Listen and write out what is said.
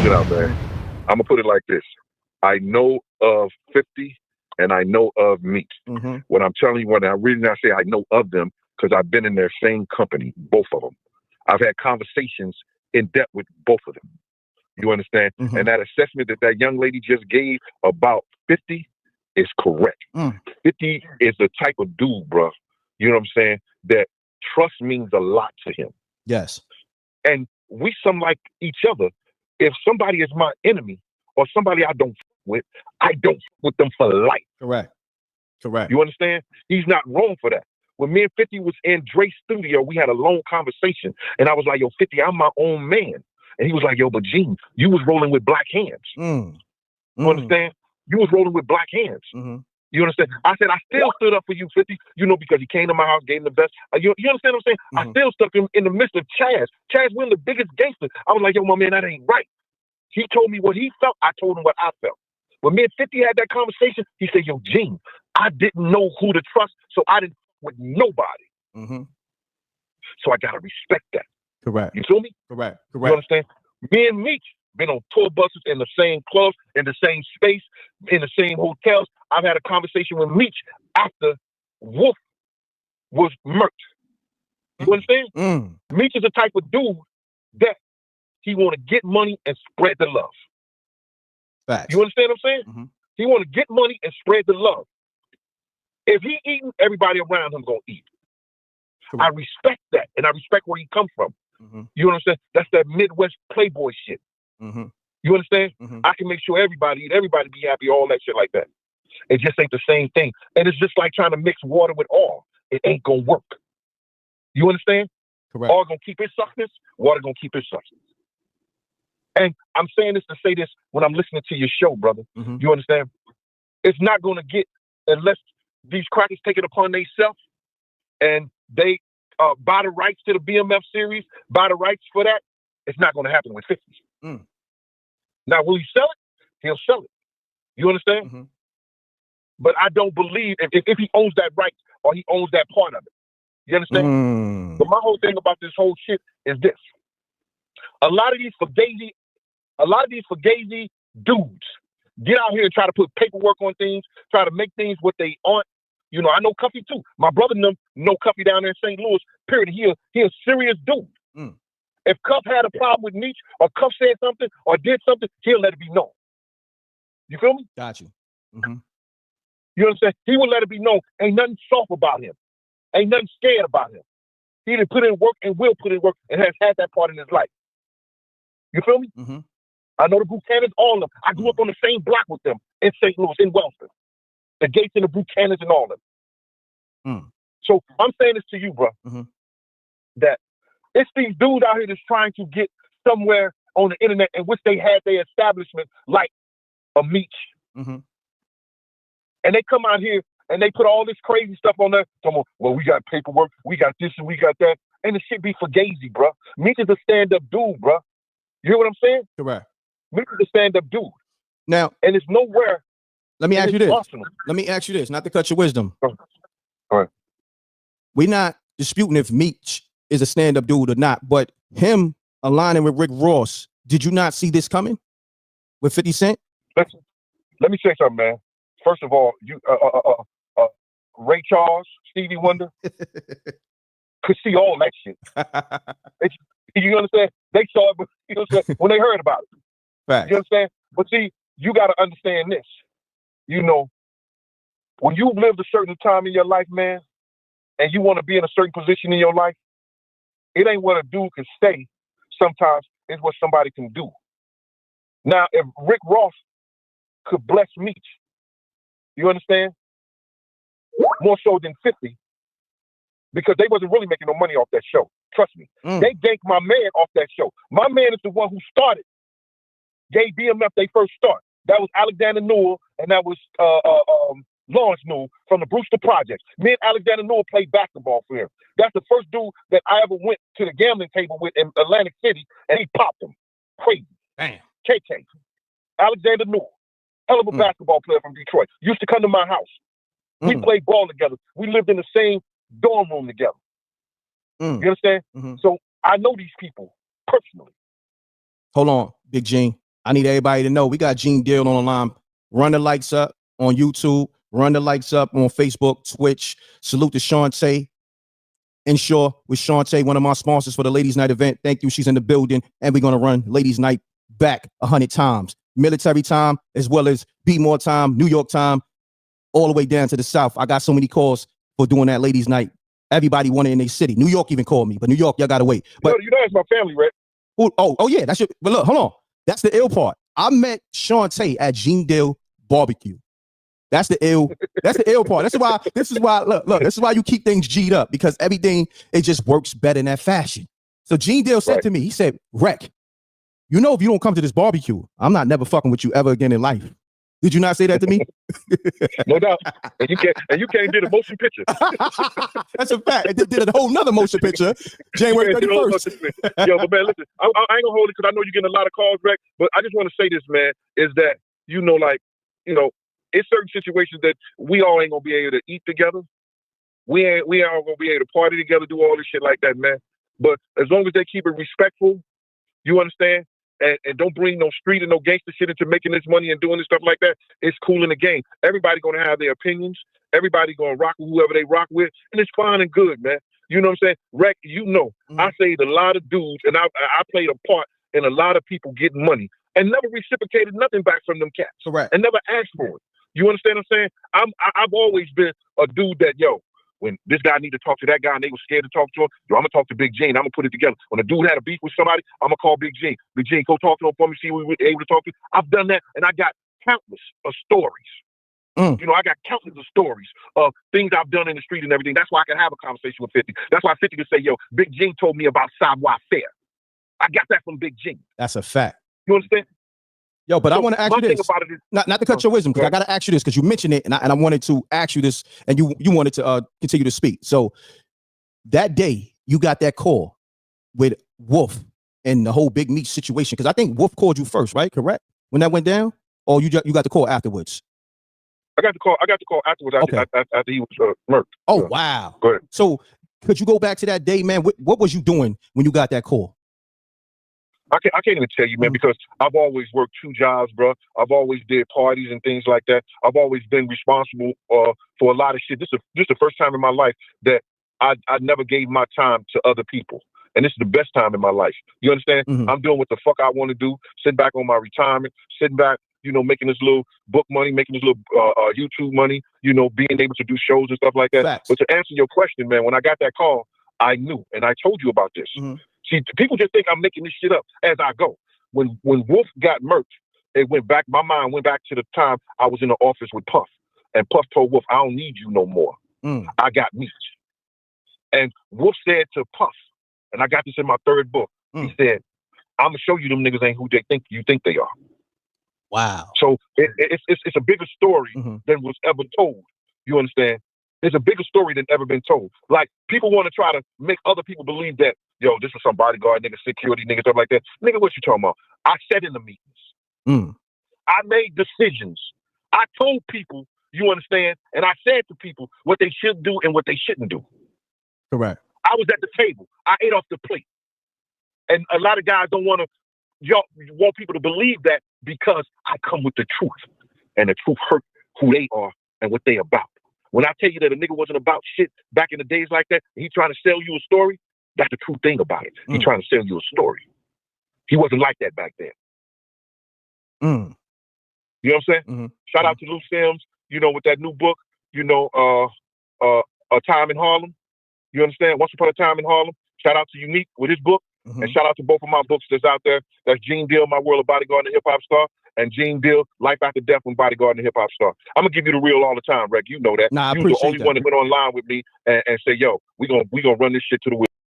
check it out, man. I'm gonna put it like this. I know of 50 and I know of Meech. When I'm telling you, when I really not say I know of them, because I've been in their same company, both of them. I've had conversations in depth with both of them. You understand? And that assessment that young lady just gave about 50 is correct. 50 is the type of dude, bro. You know what I'm saying? That trust means a lot to him. Yes. And we some like each other. If somebody is my enemy or somebody I don't with, I don't with them for life. Correct. You understand? He's not wrong for that. When me and 50 was in Dre's studio, we had a long conversation. And I was like, yo, 50, I'm my own man. And he was like, yo, but Gene, you was rolling with black hands. You understand? You was rolling with black hands. You understand? I said, I still stood up for you, 50, because he came to my house, gave him the best. You understand what I'm saying? I still stuck him in the midst of Chaz. Chaz, one of the biggest gangsters. I was like, yo, my man, that ain't right. He told me what he felt. I told him what I felt. When me and 50 had that conversation, he said, yo, Gene, I didn't know who to trust, so I didn't with nobody. So I got to respect that. Correct. You feel me? Correct. You understand? Me and Meech been on tour buses in the same clubs, in the same space, in the same hotels. I've had a conversation with Meech after Wolf was murked. You understand? Meech is the type of dude that he want to get money and spread the love. Facts. You understand what I'm saying? He want to get money and spread the love. If he eating, everybody around him gonna eat. I respect that, and I respect where he come from. You understand? That's that Midwest playboy shit. You understand? I can make sure everybody eat, everybody be happy, all that shit like that. It just ain't the same thing. And it's just like trying to mix water with oil. It ain't gonna work. You understand? Correct. Oil gonna keep its substance, water gonna keep its substance. And I'm saying this to say this when I'm listening to your show, brother. You understand? It's not gonna get, unless these crackers take it upon themselves and they buy the rights to the BMF series, buy the rights for that, it's not going to happen with 50. Now, will he sell it? He'll sell it. You understand? But I don't believe if he owns that right or he owns that part of it. You understand? But my whole thing about this whole shit is this. A lot of these fugazi dudes get out here and try to put paperwork on things, try to make things what they aren't. I know Cuffy too. My brother and them know Cuffy down there in St. Louis, period. He a serious dude. If Cuff had a problem with Meech or Cuff said something or did something, he'll let it be known. You feel me? Got you. You understand? He will let it be known. Ain't nothing soft about him. Ain't nothing scared about him. He done put in work and will put in work and has had that part in his life. You feel me? I know the Buchanans, all of them. I grew up on the same block with them in St. Louis, in Wellston. The Gates and the Buchanans and all of them. So I'm saying this to you, bro, that it's these dudes out here that's trying to get somewhere on the internet in which they had their establishment like a Meech. And they come out here and they put all this crazy stuff on there. Well, we got paperwork, we got this and we got that. And the shit be fugazi, bro. Meech is a stand-up dude, bro. You hear what I'm saying? Correct. Meech is a stand-up dude. Now, and it's nowhere. Let me ask you this. Not to cut your wisdom. All right. We're not disputing if Meech is a stand-up dude or not, but him aligning with Rick Ross, did you not see this coming with 50 Cent? Listen, let me say something, man. First of all, you Ray Charles, Stevie Wonder could see all that shit. You understand? They saw it, but you know, when they heard about it. Fact. You understand? But see, you got to understand this. When you've lived a certain time in your life, man, and you want to be in a certain position in your life, it ain't what a dude can say. Sometimes it's what somebody can do. Now, if Rick Ross could bless Meech, you understand? More so than 50, because they wasn't really making no money off that show. Trust me. They ganked my man off that show. My man is the one who started, gave BMF their first start. That was Alexander Newell, and that was Lawrence Newell from the Brewster Projects. Me and Alexander Newell played basketball for him. That's the first dude that I ever went to the gambling table with in Atlantic City, and he popped him. Crazy. Damn. KK. Alexander Newell. Hell of a basketball player from Detroit. Used to come to my house. We played ball together. We lived in the same dorm room together. You understand? So I know these people personally. Hold on, Big Gene. I need everybody to know we got Gene Deal on the line. Run the likes up on YouTube. Run the likes up on Facebook, Twitch. Salute to Shantae. Ensure with Shantae, one of my sponsors for the Ladies Night event. Thank you. She's in the building. And we're going to run Ladies Night back 100 times. Military time, as well as Be More time, New York time, all the way down to the South. I got so many calls for doing that Ladies Night. Everybody wanted in their city. New York even called me, but New York, y'all got to wait. But you know, it's my family, right? Oh, yeah. That's your, but look, hold on. That's the ill part. I met Shantae at Gene Deal Barbecue. That's the ill part. This is why, look, this is why you keep things G'd up, because everything, it just works better in that fashion. So Gene Deal said to me, he said, Rec, you know, if you don't come to this barbecue, I'm not never fucking with you ever again in life. Did you not say that to me? No doubt. And you can't do the motion picture. That's a fact. It did a whole nother motion picture, January 31st. Yo, but man, listen, I ain't gonna hold it because I know you're getting a lot of calls, Rec, but I just want to say this, man, is that, you know, like, you know, it's certain situations that we all ain't gonna be able to eat together. We ain't all gonna be able to party together, do all this shit like that, man. But as long as they keep it respectful, you understand, and don't bring no street and no gangster shit into making this money and doing this stuff like that, it's cool in the game. Everybody gonna have their opinions. Everybody gonna rock with whoever they rock with, and it's fine and good, man. You know what I'm saying? Rec, you know, I saved a lot of dudes, and I played a part in a lot of people getting money and never reciprocated nothing back from them cats. Correct. And never asked for it. You understand what I'm saying? I've always been a dude that, yo, when this guy need to talk to that guy and they were scared to talk to him, yo, I'm gonna talk to Big Gene. I'm gonna put it together. When a dude had a beef with somebody, I'm gonna call Big Gene. Big Gene, go talk to him for me, see who we were able to talk to. I've done that, and I got countless of stories. You know, I got countless of stories of things I've done in the street and everything. That's why I can have a conversation with 50. That's why 50 can say, yo, Big Gene told me about savoir faire. I got that from Big Gene. That's a fact. You understand? Yo, but so I want to ask you this. About it is, not to cut your wisdom, because I got to ask you this, because you mentioned it, and I wanted to ask you this, and you wanted to continue to speak. So that day, you got that call with Wolf and the whole Big Meech situation, because I think Wolf called you first, right? Correct? When that went down? Or you got the call afterwards? I got the call afterwards after he was murked. Oh, wow. Go ahead. So could you go back to that day, man? What was you doing when you got that call? I can't even tell you, man, because I've always worked 2 jobs, bro. I've always did parties and things like that. I've always been responsible for a lot of shit. This is the first time in my life that I never gave my time to other people. And this is the best time in my life. You understand? I'm doing what the fuck I want to do, sitting back on my retirement, sitting back, you know, making this little book money, making this little YouTube money, you know, being able to do shows and stuff like that. Facts. But to answer your question, man, when I got that call, I knew, and I told you about this. See, people just think I'm making this shit up as I go. When Wolf got murked, my mind went back to the time I was in the office with Puff. And Puff told Wolf, I don't need you no more. I got Meech. And Wolf said to Puff, and I got this in my 3rd book, he said, I'm going to show you them niggas ain't who you think they are. Wow. So it's a bigger story than was ever told. You understand? It's a bigger story than ever been told. Like, people want to try to make other people believe that, yo, this was some bodyguard nigga, security nigga, stuff like that. Nigga, what you talking about? I sat in the meetings. I made decisions. I told people, you understand, and I said to people what they should do and what they shouldn't do. Correct. I was at the table. I ate off the plate. And a lot of guys don't want people to believe that because I come with the truth. And the truth hurt who they are and what they about. When I tell you that a nigga wasn't about shit back in the days like that, he trying to sell you a story, that's the true thing about it. He trying to sell you a story. He wasn't like that back then. You know what I'm saying? Shout out to Lou Sims, you know, with that new book, you know, A Time in Harlem. You understand? Once Upon a Time in Harlem. Shout out to Unique with his book. And shout out to both of my books that's out there. That's Gene Deal, My World of Bodyguard and the Hip Hop Star, and Gene Deal, Life After Death when Bodyguard and the Hip Hop Star. I'm gonna give you the real all the time, Reg. You know that. Nah, you was the only one that went online with me and say, yo, we gonna run this shit to the wheel.